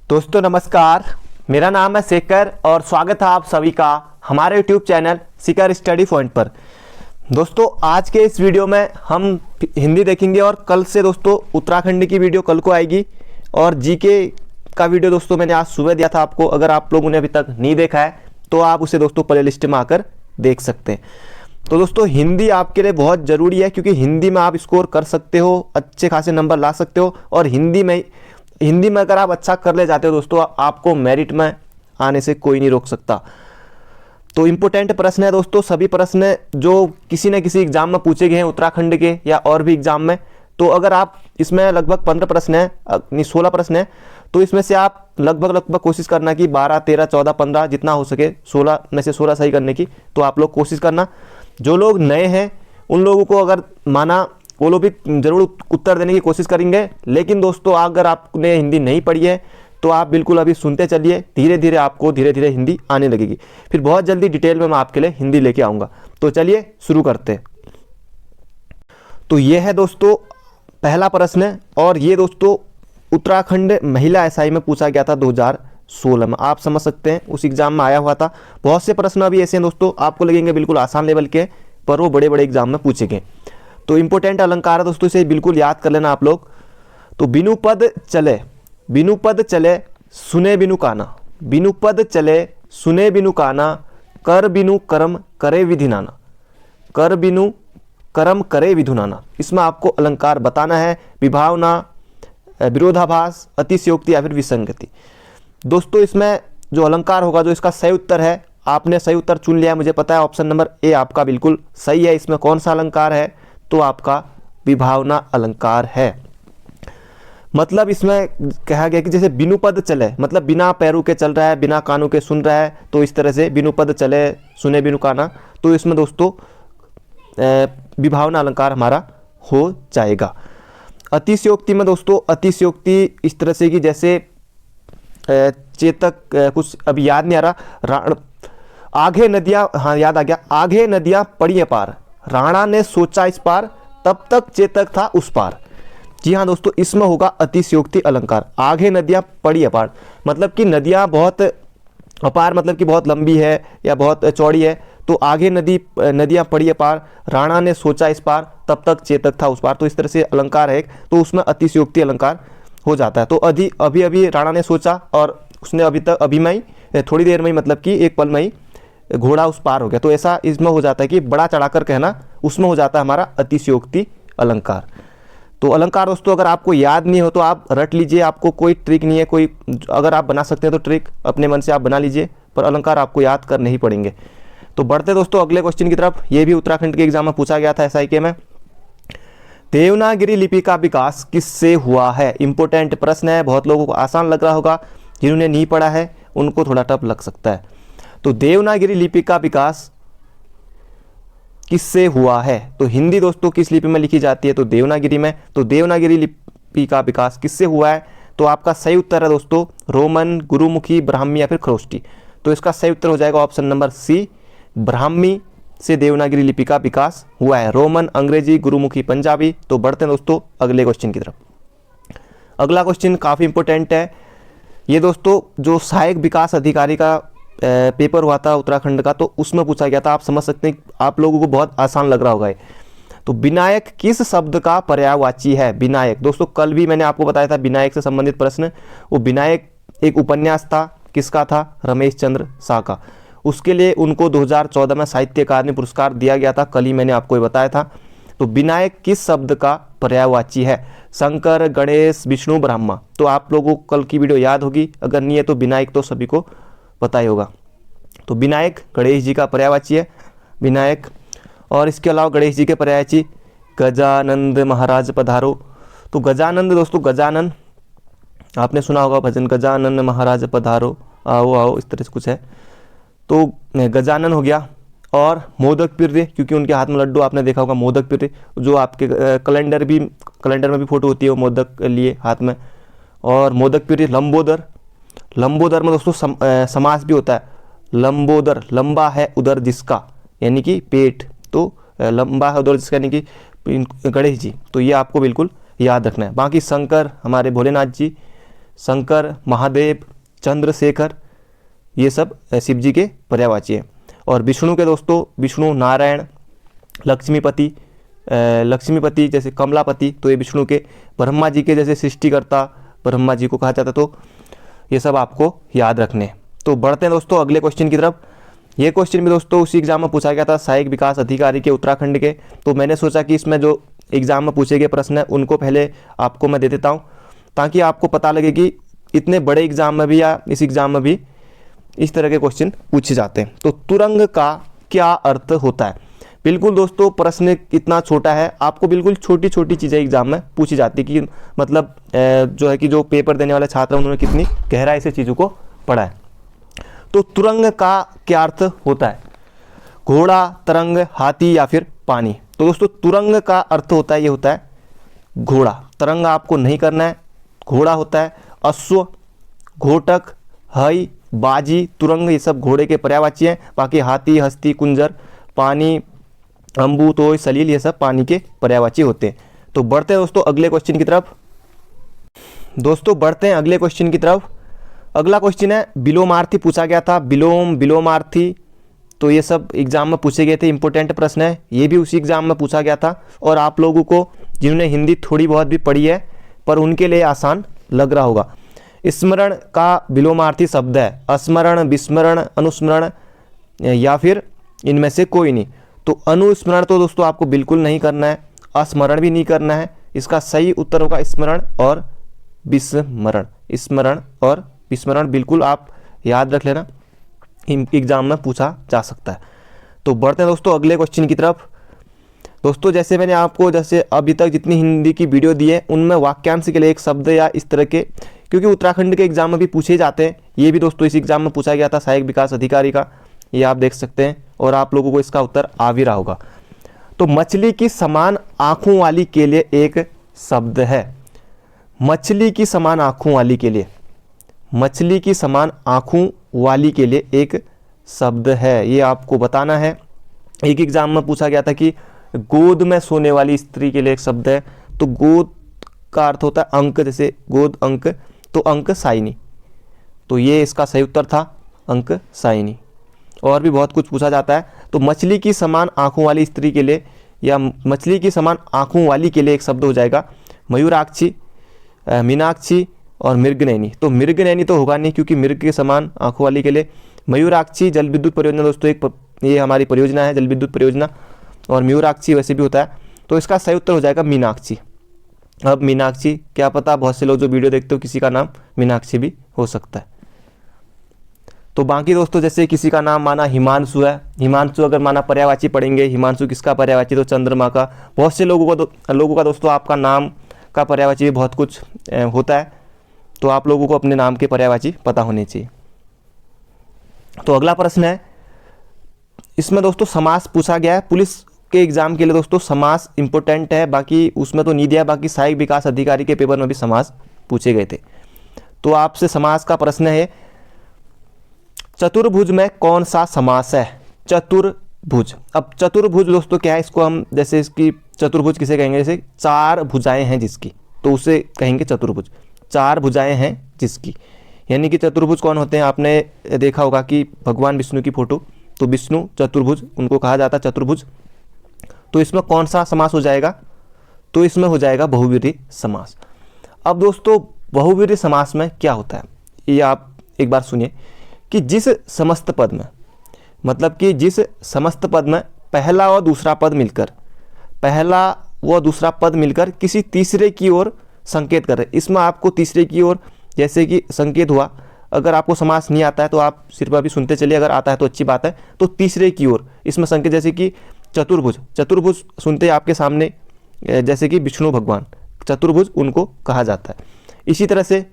दोस्तों नमस्कार, मेरा नाम है शेखर और स्वागत है आप सभी का हमारे YouTube channel Shekhar study point पर। दोस्तों आज के इस वीडियो में हम हिंदी देखेंगे और कल से दोस्तों उत्तराखंड की वीडियो कल को आएगी और जीके का वीडियो दोस्तों मैंने आज सुबह दिया था आपको। अगर आप लोगों ने अभी तक नहीं देखा है तो आप उसे दोस्तों प्ले लिस्ट में आकर देख सकते हैं। तो दोस्तों हिंदी आपके लिए बहुत ज़रूरी है क्योंकि हिंदी में आप स्कोर कर सकते हो, अच्छे खासे नंबर ला सकते हो और हिंदी में अगर आप अच्छा कर ले जाते हो दोस्तों आपको मेरिट में आने से कोई नहीं रोक सकता। तो इम्पोर्टेंट प्रश्न है दोस्तों, सभी प्रश्न जो किसी न किसी एग्जाम में पूछे गए हैं उत्तराखंड के या और भी एग्जाम में। तो अगर आप इसमें लगभग 15 प्रश्न है, नहीं 16 प्रश्न है, तो इसमें से आप लगभग कोशिश करना कि 12, 13, 14, 15 जितना हो सके 16 में से 16 सही करने की। तो आप लोग कोशिश करना। जो लोग नए हैं उन लोगों को अगर माना वो लोग भी ज़रूर उत्तर देने की कोशिश करेंगे। लेकिन दोस्तों अगर आपने हिंदी नहीं पढ़ी है तो आप बिल्कुल अभी सुनते चलिए, धीरे धीरे आपको धीरे धीरे हिंदी आने लगेगी। फिर बहुत जल्दी डिटेल में मैं आपके लिए हिंदी लेके आऊँगा। तो चलिए शुरू करते हैं। तो ये है दोस्तों पहला प्रश्न और ये दोस्तों उत्तराखंड महिला एसआई में पूछा गया था 2016 में। आप समझ सकते हैं उस एग्जाम में आया हुआ था। बहुत से प्रश्न अभी ऐसे हैं दोस्तों आपको लगेंगे बिल्कुल आसान लेवल के, पर वो बड़े बड़े एग्जाम में पूछे गए। तो इंपॉर्टेंट अलंकार है दोस्तों, इसे बिल्कुल याद कर लेना आप लोग। तो बिनु पद चले सुने बिनु काना, बिनु पद चले सुने बिनु काना, कर बिनु कर्म करे विधि नाना, कर बिनु कर्म करे विधु नाना। इसमें आपको अलंकार बताना है, विभावना, विरोधाभास, अतिशयोक्ति या फिर विसंगति। दोस्तों इसमें जो अलंकार होगा, जो इसका सही उत्तर है, आपने सही उत्तर चुन लिया, मुझे पता है ऑप्शन नंबर ए आपका बिल्कुल सही है। इसमें कौन सा अलंकार है? तो आपका विभावना अलंकार है। मतलब इसमें कहा गया कि जैसे बिनु पद चले, मतलब बिना पैरों के चल रहा है, बिना कानों के सुन रहा है, तो इस तरह से बिनु पद चले सुने बिनु काना। तो इसमें दोस्तों विभावना अलंकार हमारा हो जाएगा। अतिशयोक्ति में दोस्तों अतिशयोक्ति इस तरह से कि जैसे चेतक कुछ अभी याद नहीं आ रहा, आगे नदियां, हाँ याद आ गया, आगे नदियां पड़ी पार, राणा ने सोचा इस पार, तब तक चेतक था उस पार। जी हाँ दोस्तों, इसमें होगा अतिशयोक्ति अलंकार। आगे नदियां पड़ी अपार मतलब कि नदियां बहुत अपार, मतलब कि बहुत लंबी है या बहुत चौड़ी है। तो आगे नदियां पड़ी अपार, राणा ने सोचा इस पार, तब तक चेतक था उस पार। तो इस तरह से अलंकार है एक, तो उसमें अतिशयोक्ति अलंकार हो जाता है। तो अभी राणा ने सोचा और उसने अभी में ही थोड़ी देर में ही, मतलब कि एक पल में ही घोड़ा उस पार हो गया। तो ऐसा इसमें हो जाता है कि बड़ा चढ़ाकर कहना, उसमें हो जाता है हमारा अतिशयोक्ति अलंकार। तो अलंकार दोस्तों अगर आपको याद नहीं हो तो आप रट लीजिए, आपको कोई ट्रिक नहीं है, कोई अगर आप बना सकते हैं तो ट्रिक अपने मन से आप बना लीजिए, पर अलंकार आपको याद करने ही पड़ेंगे। तो बढ़ते दोस्तों अगले क्वेश्चन की तरफ। ये भी उत्तराखंड के एग्जाम में पूछा गया था एसआईके में। देवनागरी लिपि का विकास किससे हुआ है? इंपॉर्टेंट प्रश्न है, बहुत लोगों को आसान लग रहा होगा, जिन्होंने नहीं पढ़ा है उनको थोड़ा टफ लग सकता है। तो देवनागरी लिपि का विकास किससे हुआ है? तो हिंदी दोस्तों किस लिपि में लिखी जाती है? तो देवनागरी में। तो देवनागरी लिपि का विकास किससे हुआ है? तो आपका सही उत्तर है दोस्तों रोमन, गुरुमुखी, ब्राह्मी या फिर खरोष्टी। तो इसका सही उत्तर हो जाएगा ऑप्शन नंबर सी, ब्राह्मी से देवनागरी लिपि का विकास हुआ है। रोमन, अंग्रेजी, गुरुमुखी, पंजाबी। तो बढ़ते हैं दोस्तों अगले क्वेश्चन की तरफ। अगला क्वेश्चन काफ़ी इंपॉर्टेंट है। ये दोस्तों जो सहायक विकास अधिकारी का पेपर हुआ था उत्तराखंड का, तो उसमें पूछा गया था। आप समझ सकते हैं, आप लोगों को बहुत आसान लग रहा होगा। तो विनायक किस शब्द का पर्यायवाची है? विनायक दोस्तों कल भी मैंने आपको बताया था विनायक से संबंधित प्रश्न। वो विनायक एक उपन्यास था, किसका था? रमेश चंद्र शाह का। उसके लिए उनको 2014 में साहित्य अकादमी पुरस्कार दिया गया था, कल ही मैंने आपको ये बताया था। तो विनायक किस शब्द का पर्यायवाची है? शंकर, गणेश, विष्णु, ब्रह्मा। तो आप लोगों को कल की वीडियो याद होगी, अगर नहीं है तो विनायक तो सभी को पता ही होगा। तो विनायक गणेश जी का पर्यायवाची है, विनायक। और इसके अलावा गणेश जी के पर्यायवाची गजानंद महाराज पधारो। तो गजानंद दोस्तों, गजानन आपने सुना होगा भजन, गजानन महाराज पधारो, आओ आओ, इस तरह से कुछ है। तो गजानन हो गया। और मोदक पिर्रे, क्योंकि उनके हाथ में लड्डू, आपने देखा होगा मोदक पिर्रे, जो आपके कैलेंडर में भी फोटो होती है वो मोदक लिए हाथ में। और मोदक पिर्रे। लंबोदर, लंबोदर में दोस्तों समास भी होता है। लंबोदर, लंबा है उदर जिसका, यानी कि पेट, तो लंबा है उदर जिसका यानी कि गणेश जी। तो ये आपको बिल्कुल याद रखना है। बाकी शंकर हमारे भोलेनाथ जी, शंकर, महादेव, चंद्रशेखर, ये सब शिव जी के पर्यायवाची हैं। और विष्णु के दोस्तों विष्णु, नारायण, लक्ष्मीपति, लक्ष्मीपति जैसे कमलापति, तो ये विष्णु के। ब्रह्मा जी के जैसे सृष्टिकर्ता ब्रह्मा जी को कहा जाता, तो ये सब आपको याद रखने। तो बढ़ते हैं दोस्तों अगले क्वेश्चन की तरफ। ये क्वेश्चन भी दोस्तों उसी एग्जाम में पूछा गया था, सहायक विकास अधिकारी के उत्तराखंड के। तो मैंने सोचा कि इसमें जो एग्जाम में पूछे गए प्रश्न हैं उनको पहले आपको मैं दे देता हूँ, ताकि आपको पता लगे कि इतने बड़े एग्जाम में भी या इस एग्जाम में भी इस तरह के क्वेश्चन पूछे जाते हैं। तो तुरंग का क्या अर्थ होता है? बिल्कुल दोस्तों प्रश्न इतना छोटा है, आपको बिल्कुल छोटी छोटी चीज़ें एग्जाम में पूछी जाती कि मतलब जो है कि जो पेपर देने वाले छात्र हैं उन्होंने कितनी गहराई से चीज़ों को पढ़ा है। तो तुरंग का क्या अर्थ होता है? घोड़ा, तरंग, हाथी या फिर पानी? तो दोस्तों तुरंग का अर्थ होता है, ये होता है घोड़ा। तरंग आपको नहीं करना है, घोड़ा होता है। अश्व, घोटक, हई, बाजी, तुरंग ये सब घोड़े के पर्यायवाची हैं। बाकी हाथी, हस्ती, कुंजर, पानी, अम्बु, तोय, सलील ये सब पानी के पर्यायवाची होते हैं। तो बढ़ते हैं दोस्तों अगले क्वेश्चन की तरफ। दोस्तों बढ़ते हैं अगले क्वेश्चन की तरफ। अगला क्वेश्चन है विलोमार्थी पूछा गया था, विलोम, विलोमार्थी, तो ये सब एग्जाम में पूछे गए थे, इंपॉर्टेंट प्रश्न है। ये भी उसी एग्जाम में पूछा गया था और आप लोगों को जिन्होंने हिंदी थोड़ी बहुत भी पढ़ी है पर उनके लिए आसान लग रहा होगा। स्मरण का विलोमार्थी शब्द है स्मरण, विस्मरण, अनुस्मरण या फिर इनमें से कोई नहीं। तो अनुस्मरण तो दोस्तों आपको बिल्कुल नहीं करना है, स्मरण भी नहीं करना है। इसका सही उत्तर होगा स्मरण और विस्मरण। स्मरण और विस्मरण बिल्कुल आप याद रख लेना, एग्जाम में पूछा जा सकता है। तो बढ़ते हैं दोस्तों अगले क्वेश्चन की तरफ। दोस्तों जैसे मैंने आपको जैसे अभी तक जितनी हिंदी की वीडियो दी है उनमें वाक्यांश के लिए एक शब्द या इस तरह के, क्योंकि उत्तराखंड के एग्जाम में भी पूछे जाते हैं, ये भी दोस्तों इस एग्जाम में पूछा गया था सहायक विकास अधिकारी का, ये आप देख सकते हैं और आप लोगों को इसका उत्तर आ भी रहा होगा। तो मछली की समान आँखों वाली के लिए एक शब्द है। मछली की समान आँखों वाली के लिए, मछली की समान आँखों वाली के लिए एक शब्द है, ये आपको बताना है। एक एग्जाम में पूछा गया था कि गोद में सोने वाली स्त्री के लिए एक शब्द है। तो गोद का अर्थ होता है अंक, जैसे गोद अंक, तो अंक साइनी, तो ये इसका सही उत्तर था अंक साइनी। और भी बहुत कुछ पूछा जाता है। तो मछली की समान आँखों वाली स्त्री के लिए या मछली की समान आँखों वाली के लिए एक शब्द हो जाएगा मयूराक्षी, मीनाक्षी और मृगनयनी। तो मृगनयनी तो होगा नहीं क्योंकि मृग के समान आँखों वाली के लिए मयूराक्षी जल विद्युत परियोजना दोस्तों एक ये हमारी परियोजना है जल विद्युत परियोजना, और मयूराक्षी वैसे भी होता है। तो इसका सही उत्तर हो जाएगा मीनाक्षी। अब मीनाक्षी क्या पता बहुत से लोग जो वीडियो देखते हो किसी का नाम मीनाक्षी भी हो सकता है। तो बाकी दोस्तों जैसे किसी का नाम माना हिमांशु है, हिमांशु अगर माना पर्यायवाची पढ़ेंगे, हिमांशु किसका पर्यायवाची? तो चंद्रमा का। बहुत से लोगों का दोस्तों आपका नाम का पर्यायवाची भी बहुत कुछ होता है, तो आप लोगों को अपने नाम के पर्यायवाची पता होने चाहिए। तो अगला प्रश्न है, इसमें दोस्तों समास पूछा गया है। पुलिस के एग्जाम के लिए दोस्तों समास इंपॉर्टेंट है, बाकी उसमें तो नहीं दिया, बाकी सहायक विकास अधिकारी के पेपर में भी समास पूछे गए थे। तो आपसे समास का प्रश्न है, चतुर्भुज में कौन सा समास है? चतुर्भुज। अब चतुर्भुज दोस्तों क्या है? इसको हम जैसे इसकी चतुर्भुज किसे कहेंगे? जैसे चार भुजाएं हैं जिसकी, तो उसे कहेंगे चतुर्भुज। चार भुजाएं हैं जिसकी, यानी कि चतुर्भुज कौन होते हैं? आपने देखा होगा कि भगवान विष्णु की फोटो, तो विष्णु चतुर्भुज उनको कहा जाता है चतुर्भुज। तो इसमें कौन सा समास हो जाएगा? तो इसमें हो जाएगा बहुव्रीहि समास। अब दोस्तों बहुव्रीहि समास में क्या होता है ये आप एक बार सुनिए कि जिस समस्त पद में, मतलब कि जिस समस्त पद में पहला और दूसरा पद मिलकर, पहला व दूसरा पद मिलकर किसी तीसरे की ओर संकेत कर रहे हैं। इसमें आपको तीसरे की ओर जैसे कि संकेत हुआ, अगर आपको समास नहीं आता है तो आप सिर्फ अभी सुनते चलिए, अगर आता है तो अच्छी बात है। तो तीसरे की ओर इसमें संकेत, जैसे कि चतुर्भुज, चतुर्भुज सुनते आपके सामने जैसे कि विष्णु भगवान चतुर्भुज उनको कहा जाता है। इसी तरह से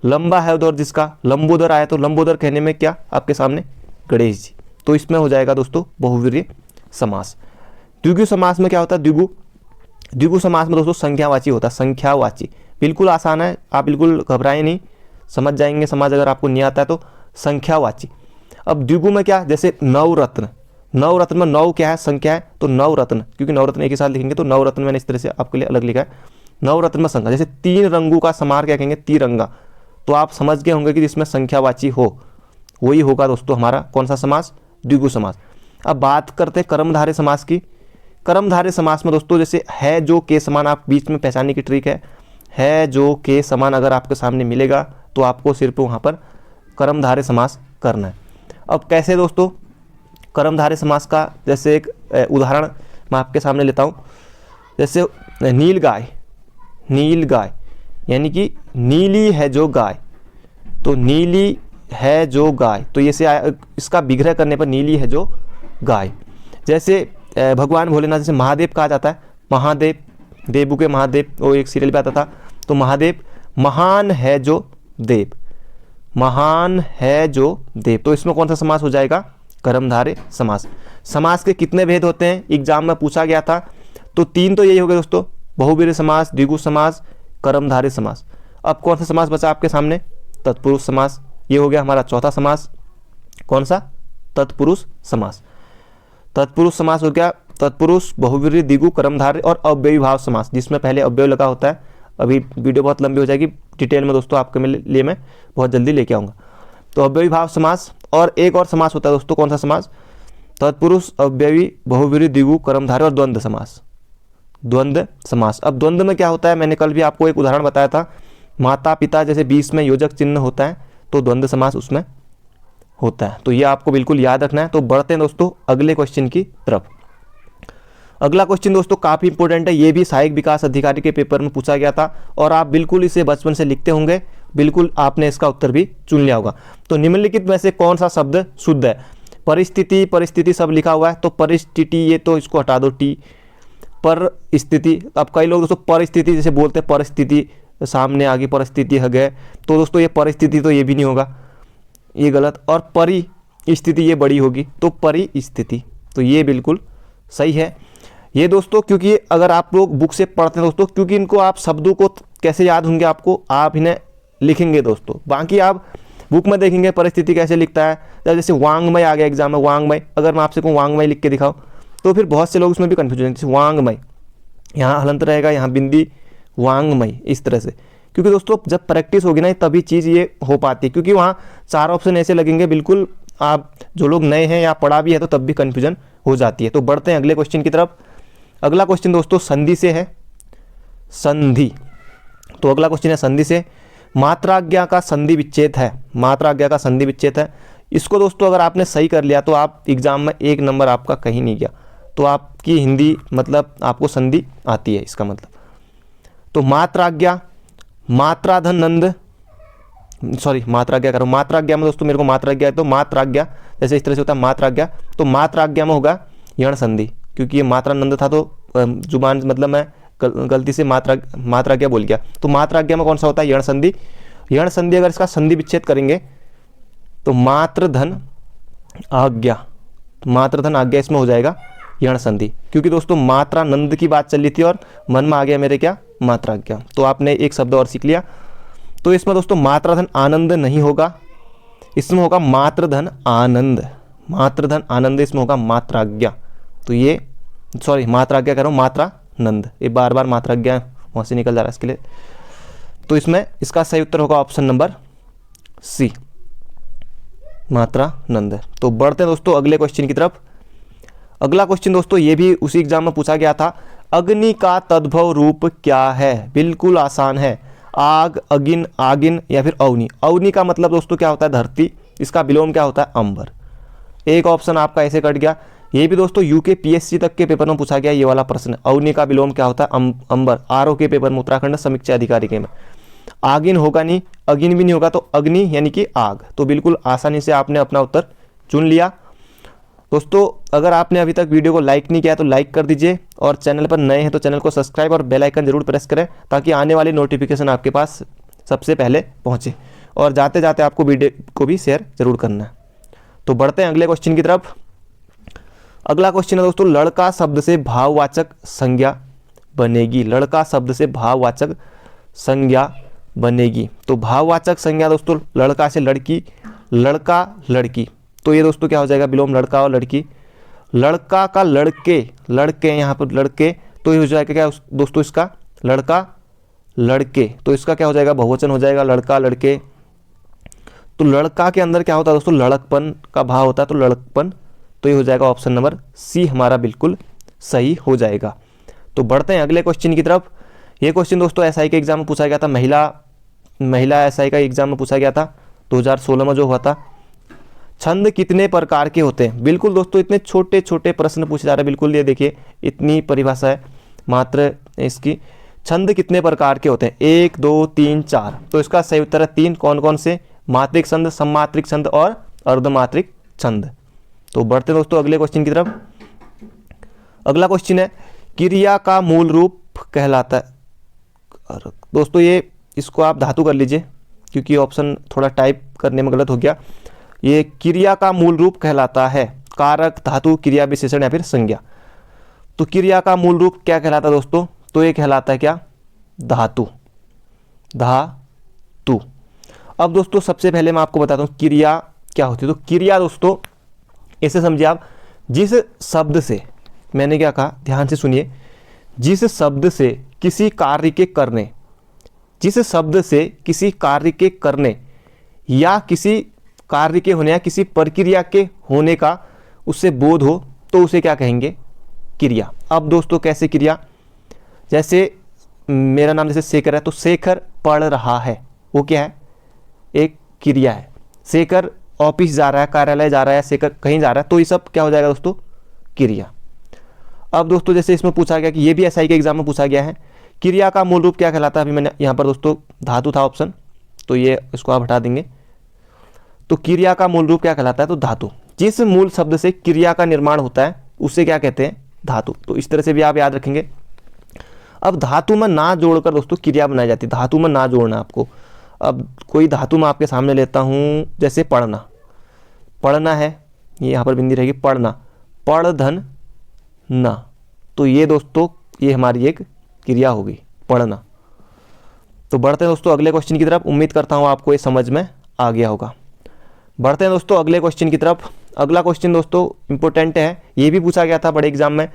लंबा है उधर जिसका लंबोदर आया, तो लंबोदर कहने में क्या आपके सामने? गणेश जी। तो इसमें हो जाएगा दोस्तों बहुव्रीहि समास। द्विगु समास में क्या होता है? द्विगु समास में दोस्तों संख्यावाची होता है, संख्यावाची। बिल्कुल आसान है, आप बिल्कुल घबराएं नहीं, समझ जाएंगे समाज अगर आपको नहीं आता है तो। संख्यावाची। अब द्विगु में क्या? जैसे नवरत्न, नवरत्न में नौ क्या है? संख्या है, तो नवरत्न, क्योंकि नवरत्न एक ही साथ लिखेंगे तो नवरत्न मैंने इस तरह से आपके लिए अलग लिखा है। नवरत्न में संख्या, जैसे तीन रंगों का समार क्या कहेंगे? तिरंगा। तो आप समझ गए होंगे कि जिसमें संख्यावाची हो वही होगा दोस्तों हमारा कौन सा समास, द्विगु समास। अब बात करते हैं कर्मधारय समास की। कर्मधारय समास में दोस्तों जैसे है जो के समान, आप बीच में पहचानने की ट्रिक है जो के समान अगर आपके सामने मिलेगा तो आपको सिर्फ वहाँ पर कर्मधारय समास करना है। अब कैसे दोस्तों कर्मधारय समास का, जैसे एक उदाहरण मैं आपके सामने लेता हूँ। जैसे नील गाय, नील गाय यानी कि नीली है जो गाय, तो नीली है जो गाय, तो ये से इसका विग्रह करने पर नीली है जो गाय। जैसे भगवान भोलेनाथ जैसे महादेव कहा जाता है, महादेव, देवू के महादेव, वो एक सीरियल पे आता था, तो महादेव महान है जो देव, महान है जो देव, तो इसमें कौन सा समास हो जाएगा, कर्मधारय समास। समास के कितने भेद होते हैं एग्जाम में पूछा गया था, तो 3 तो यही हो गए दोस्तों, बहुब्रीहि समास, द्विगु समास, कर्मधारय समास। अब कौन सा समास बचा आपके सामने, तत्पुरुष समास, ये हो गया हमारा चौथा समास। कौन सा, तत्पुरुष समास। तत्पुरुष समास हो गया तत्पुरुष, बहुब्रीहि, द्विगु, कर्मधारय और अव्ययी भाव समास, जिसमें पहले अव्यय लगा होता है। अभी वीडियो बहुत लंबी हो जाएगी, डिटेल में दोस्तों आपके लिए मैं बहुत जल्दी लेके आऊँगा। तो अव्ययी भाव समास, और एक और समास होता है दोस्तों, कौन सा समास, तत्पुरुष, अव्ययी, बहुब्रीहि, द्विगु, कर्मधारय और द्वंद्व समास, द्वंद्व समास। अब द्वंद्व में क्या होता है, मैंने कल भी आपको एक उदाहरण बताया था, माता पिता जैसे बीच में योजक चिन्ह होता है तो द्वंद्व समास उसमें होता है, तो ये आपको बिल्कुल याद रखना है। तो बढ़ते हैं दोस्तों अगले क्वेश्चन की तरफ। अगला क्वेश्चन दोस्तों काफ़ी इंपॉर्टेंट है, ये भी सहायक विकास अधिकारी के पेपर में पूछा गया था और आप बिल्कुल इसे बचपन से लिखते होंगे, बिल्कुल आपने इसका उत्तर भी चुन लिया होगा। तो निम्नलिखित में से कौन सा शब्द शुद्ध है, परिस्थिति, परिस्थिति सब लिखा हुआ है, तो परिस्थिति ये तो इसको हटा दो, टी, पर स्थिति। अब कई लोग दोस्तों परिस्थिति जैसे बोलते हैं, परिस्थिति सामने आ गई, परिस्थिति है गए, तो दोस्तों ये परिस्थिति तो ये भी नहीं होगा, ये गलत। और परिस्थिति ये बड़ी होगी, तो परिस्थिति, तो ये बिल्कुल सही है। ये दोस्तों क्योंकि अगर आप लोग बुक से पढ़ते हैं दोस्तों, क्योंकि इनको आप शब्दों को कैसे याद होंगे आपको, आप इन्हें लिखेंगे दोस्तों, बाकी आप बुक में देखेंगे परिस्थिति कैसे लिखता है। जैसे वांग्मय आ गया एग्जाम में, वांग्मय, अगर मैं आपसे कहूँ वांग्मय लिख के दिखाओ तो फिर बहुत से लोग उसमें भी कन्फ्यूजन है। जैसे वांग्मय, यहाँ हलंत रहेगा, यहाँ बिंदी, वांग्मय, इस तरह से। क्योंकि दोस्तों जब प्रैक्टिस होगी ना तभी चीज़ ये हो पाती है, क्योंकि वहाँ 4 ऑप्शन ऐसे लगेंगे बिल्कुल, आप जो लोग नए हैं या पढ़ा भी है तो तब भी कन्फ्यूजन हो जाती है। तो बढ़ते हैं अगले क्वेश्चन की तरफ। अगला क्वेश्चन दोस्तों संधि से है, संधि। तो अगला क्वेश्चन है संधि से। मात्राज्ञा का संधि विच्छेद है, मात्राज्ञा का संधि विच्छेद है। इसको दोस्तों अगर आपने सही कर लिया तो आप एग्जाम में 1 नंबर आपका कहीं नहीं गया, तो आपकी हिंदी मतलब आपको संधि आती है इसका मतलब। तो मात्राज्ञा, मात्राधन नंद, सॉरी मात्राज्ञा करो, मात्राज्ञा में दोस्तों मेरे को मात्राज्ञा है, तो मात्राज्ञा जैसे इस तरह से होता है मात्राज्ञा, तो मात्राज्ञा में होगा यण संधि, क्योंकि ये मात्रानंद था तो जुबान मतलब मैं गलती से मात्राज्ञा बोल गया। तो मात्राज्ञा में कौन सा होता है, यण संधि। यण संधि अगर इसका संधि विच्छेद करेंगे तो मात्रधन आज्ञा, मात्रधन आज्ञा इसमें हो जाएगा यण संधि, क्योंकि दोस्तों मात्रानंद की बात चल रही थी और मन में आ गया मेरे क्या, मात्राज्ञा। तो आपने एक शब्द और सीख लिया। तो इसमें दोस्तों मात्राधन आनंद नहीं होगा, इसमें होगा मात्रधन आनंद, मात्रधन आनंद इसमें होगा मात्राज्ञा। तो ये सॉरी मात्राज्ञा कह रहा हूँ, मात्रानंद, ये बार बार मात्राज्ञा वहाँ से निकल जा रहा है इसके लिए। तो इसमें इसका सही उत्तर होगा ऑप्शन नंबर सी, मात्रानंद। तो बढ़ते हैं दोस्तों अगले क्वेश्चन की तरफ। अगला क्वेश्चन दोस्तों ये भी उसी एग्जाम में पूछा गया था, अग्नि का तद्भव रूप क्या है। बिल्कुल आसान है, आग, अगिन, आगिन या फिर अवनी। अवनी का मतलब दोस्तों क्या होता है, धरती, इसका विलोम क्या होता है, अंबर। एक ऑप्शन आपका ऐसे कट गया। ये भी दोस्तों यूके पीएससी तक के पेपर में पूछा गया ये वाला प्रश्न, अवनी का विलोम क्या होता है, अंबर। आरओ के पेपर में, उत्तराखंड समीक्षा अधिकारी के में। आगिन होगा नहीं, अगिन भी नहीं होगा, तो अग्नि यानी कि आग। तो बिल्कुल आसानी से आपने अपना उत्तर चुन लिया। दोस्तों अगर आपने अभी तक वीडियो को लाइक नहीं किया तो लाइक कर दीजिए, और चैनल पर नए हैं तो चैनल को सब्सक्राइब और बेल आइकन जरूर प्रेस करें, ताकि आने वाली नोटिफिकेशन आपके पास सबसे पहले पहुंचे। और जाते जाते आपको वीडियो को भी शेयर जरूर करना है। तो बढ़ते हैं अगले क्वेश्चन की तरफ। अगला क्वेश्चन है दोस्तों, लड़का शब्द से भाववाचक संज्ञा बनेगी। लड़का शब्द से भाववाचक संज्ञा बनेगी। तो भाववाचक संज्ञा दोस्तों लड़का से लड़की, लड़का लड़की, तो ये दोस्तों क्या हो जाएगा, विलोम लड़का और लड़की। लड़का का लड़के, लड़के यहाँ पर लड़के, तो ये हो जाएगा क्या दोस्तों, इसका लड़का लड़के, तो इसका क्या हो जाएगा, बहुवचन हो जाएगा, लड़का लड़के। तो लड़का के अंदर क्या होता है दोस्तों, लड़कपन का भाव होता है, तो लड़कपन, तो ये हो जाएगा ऑप्शन नंबर सी हमारा बिल्कुल सही हो जाएगा। तो बढ़ते हैं अगले क्वेश्चन की तरफ। ये क्वेश्चन दोस्तों एसआई के एग्जाम में पूछा गया था, महिला एसआई का एग्जाम में पूछा गया था 2016 में जो हुआ था। छंद कितने प्रकार के होते हैं? बिल्कुल दोस्तों इतने छोटे छोटे प्रश्न पूछे जा रहे हैं, बिल्कुल ये देखिए इतनी परिभाषा है मात्र इसकी। छंद कितने प्रकार के होते हैं? 1 2 3 4। तो इसका सही उत्तर है 3। कौन कौन से? मात्रिक छंद, सममात्रिक छंद और अर्धमात्रिक छंद। तो बढ़ते दोस्तों अगले क्वेश्चन की तरफ। अगला क्वेश्चन है क्रिया का मूल रूप कहलाता है। दोस्तों ये इसको आप धातु कर लीजिए क्योंकि ऑप्शन थोड़ा टाइप करने में गलत हो गया। ये क्रिया का मूल रूप कहलाता है कारक, धातु, क्रिया विशेषण या फिर संज्ञा। तो क्रिया का मूल रूप क्या कहलाता है दोस्तों? तो ये कहलाता है क्या? धातु, धातु। अब दोस्तों सबसे पहले मैं आपको बताता हूँ क्रिया क्या होती है। तो क्रिया दोस्तों ऐसे समझिए आप, जिस शब्द से, मैंने क्या कहा ध्यान से सुनिए, जिस शब्द से किसी कार्य के करने, जिस शब्द से किसी कार्य के करने या किसी कार्य के होने या किसी प्रक्रिया के होने का उससे बोध हो तो उसे क्या कहेंगे? क्रिया। अब दोस्तों कैसे क्रिया? जैसे मेरा नाम जैसे शेखर है, तो शेखर पढ़ रहा है, वो क्या है? एक क्रिया है। शेखर ऑफिस जा रहा है, कार्यालय जा रहा है, शेखर कहीं जा रहा है, तो ये सब क्या हो जाएगा दोस्तों? क्रिया। अब दोस्तों जैसे इसमें पूछा गया कि ये भी एसआई के एग्जाम में पूछा गया है, क्रिया का मूल रूप क्या कहलाता है? अभी मैंने यहाँ पर दोस्तों धातु था ऑप्शन, तो ये इसको आप हटा देंगे। तो क्रिया का मूल रूप क्या कहलाता है? तो धातु। जिस मूल शब्द से क्रिया का निर्माण होता है उसे क्या कहते हैं? धातु। तो इस तरह से भी आप याद रखेंगे। अब धातु में ना जोड़कर दोस्तों क्रिया बनाई जाती है, धातु में ना जोड़ना आपको। अब कोई धातु मैं आपके सामने लेता हूँ, जैसे पढ़ना, पढ़ना है, ये यहाँ पर बिंदी रहेगी, पढ़ना, पढ़ धन ना, तो ये दोस्तों ये हमारी एक क्रिया होगी, पढ़ना। तो बढ़ते हैं दोस्तों अगले क्वेश्चन की तरफ। उम्मीद करता हूँ आपको ये समझ में आ गया होगा। बढ़ते हैं दोस्तों अगले क्वेश्चन की तरफ। अगला क्वेश्चन दोस्तों इंपॉर्टेंट है, ये भी पूछा गया था बड़े एग्जाम में।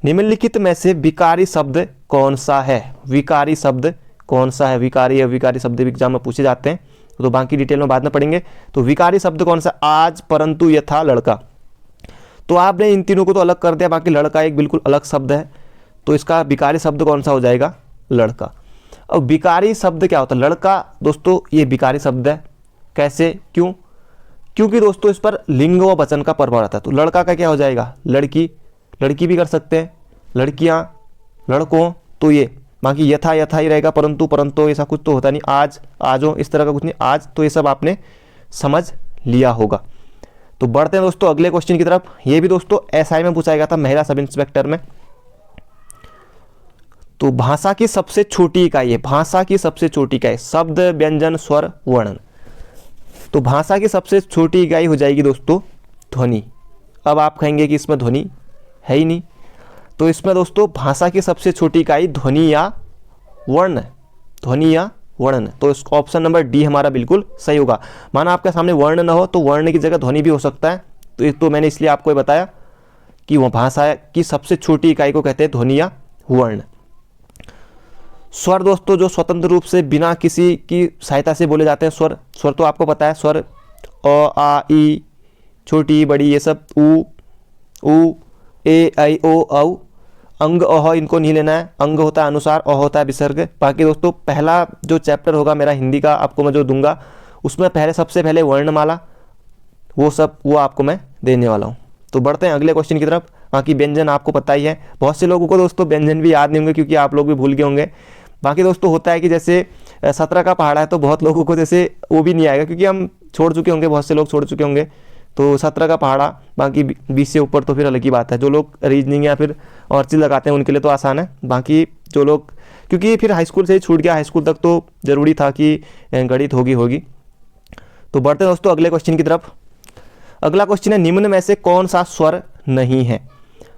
निम्नलिखित में से विकारी शब्द कौन सा है? विकारी शब्द कौन सा है? विकारी अविकारी शब्द भी एग्जाम में पूछे जाते हैं, तो बाकी डिटेल में बाद में पढ़ेंगे। तो विकारी शब्द कौन सा? आज, परंतु, यथा, लड़का। तो आपने इन तीनों को तो अलग कर दिया, बाकी लड़का एक बिल्कुल अलग शब्द है, तो इसका विकारी शब्द कौन सा हो जाएगा? लड़का। अब विकारी शब्द क्या होता है? लड़का दोस्तों ये विकारी शब्द है। कैसे? क्यों? क्योंकि दोस्तों इस पर लिंग व वचन का प्रभाव रहता है। तो लड़का का क्या हो जाएगा? लड़की, लड़की भी कर सकते हैं, लड़कियां, लड़कों, तो ये। बाकी यथा यथा ही रहेगा, परंतु परंतु ऐसा कुछ तो होता नहीं, आज, आजो, इस तरह का कुछ नहीं, आज, तो ये सब आपने समझ लिया होगा। तो बढ़ते हैं दोस्तों अगले क्वेश्चन की तरफ। ये भी दोस्तों एसआई में पूछा गया था, महिला सब इंस्पेक्टर में। तो भाषा की सबसे छोटी इकाई है, भाषा की सबसे छोटी इकाई शब्द, व्यंजन, स्वर, वर्णन। तो भाषा की सबसे छोटी इकाई हो जाएगी दोस्तों ध्वनि। अब आप कहेंगे कि इसमें ध्वनि है ही नहीं, तो इसमें दोस्तों भाषा की सबसे छोटी इकाई ध्वनि या वर्ण, ध्वनि या वर्ण। तो इस ऑप्शन नंबर डी हमारा बिल्कुल सही होगा। माना आपके सामने वर्ण न हो तो वर्ण की जगह ध्वनि भी हो सकता है। तो मैंने इसलिए आपको ये बताया कि वह भाषा की सबसे छोटी इकाई को कहते हैं ध्वनि या वर्ण। स्वर दोस्तों जो स्वतंत्र रूप से बिना किसी की सहायता से बोले जाते हैं, स्वर। स्वर तो आपको पता है, स्वर अ, आ, ई, छोटी, बड़ी, ये सब, उ, ए, आई, ओ, औ। अंग, अह, इनको नहीं लेना है। अंग होता है अनुसार, अ होता है विसर्ग। बाकी दोस्तों पहला जो चैप्टर होगा मेरा हिंदी का, आपको मैं जो दूंगा उसमें सबसे पहले वर्णमाला, वो आपको मैं देने वाला हूँ। तो बढ़ते हैं अगले क्वेश्चन की तरफ। बाकी व्यंजन आपको पता ही है, बहुत से लोगों को दोस्तों व्यंजन भी याद नहीं होंगे क्योंकि आप लोग भी भूल गए होंगे। बाकी दोस्तों होता है कि जैसे 17 का पहाड़ा है तो बहुत लोगों को जैसे वो भी नहीं आएगा क्योंकि हम छोड़ चुके होंगे, बहुत से लोग छोड़ चुके होंगे। तो 17 का पहाड़ा, बाकी 20 से ऊपर तो फिर अलग ही बात है। जो लोग रीजनिंग या फिर और चीज़ लगाते हैं उनके लिए तो आसान है। बाकी जो लोग, क्योंकि फिर हाई स्कूल से ही छूट गया, हाई स्कूल तक तो ज़रूरी था कि गणित होगी। तो बढ़ते हैं दोस्तों अगले क्वेश्चन की तरफ। अगला क्वेश्चन है निम्न में से कौन सा स्वर नहीं है?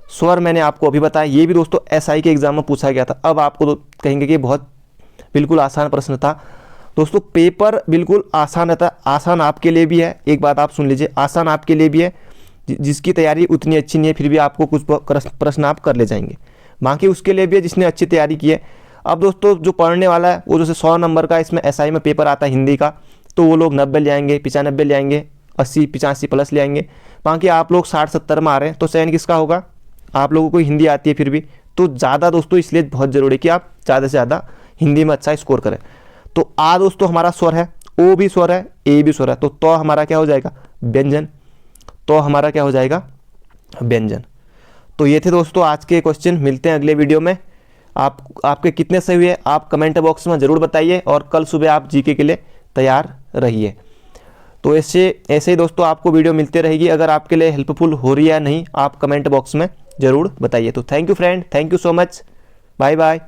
स्वर मैंने आपको अभी बताया, ये भी दोस्तों एसआई के एग्जाम में पूछा गया था। अब आपको तो कहेंगे कि बहुत बिल्कुल आसान प्रश्न था। दोस्तों पेपर बिल्कुल आसान रहता है, आसान आपके लिए भी है। एक बात आप सुन लीजिए, आसान आपके लिए भी है, जिसकी तैयारी उतनी अच्छी नहीं है फिर भी आपको कुछ प्रश्न आप कर ले जाएंगे। बाकी उसके लिए भी है जिसने अच्छी तैयारी की है। अब दोस्तों जो पढ़ने वाला है वो जैसे 100 नंबर का इसमें एसआई में पेपर आता है हिंदी का, तो वो लोग 90 ले आएंगे, 95 ले आएंगे, 80 85 प्लस ले आएंगे। बाकी आप लोग 60 70 में आ रहे हैं, तो चयन किसका होगा? आप लोगों को हिंदी आती है फिर भी, तो ज़्यादा दोस्तों इसलिए बहुत ज़रूरी है कि आप ज़्यादा से ज़्यादा हिंदी में अच्छा स्कोर करें। तो आ दोस्तों हमारा स्वर है, ओ भी स्वर है, ए भी स्वर है, तो हमारा क्या हो जाएगा? व्यंजन। तो हमारा क्या हो जाएगा? व्यंजन। तो ये थे दोस्तों आज के क्वेश्चन। मिलते हैं अगले वीडियो में। आपके कितने सही हुए आप कमेंट बॉक्स में ज़रूर बताइए, और कल सुबह आप जीके के लिए तैयार रहिए। तो ऐसे ही दोस्तों आपको वीडियो मिलती रहेगी। अगर आपके लिए हेल्पफुल हो रही है या नहीं, आप कमेंट बॉक्स में ज़रूर बताइए। तो thank you friend, thank you so much, bye bye.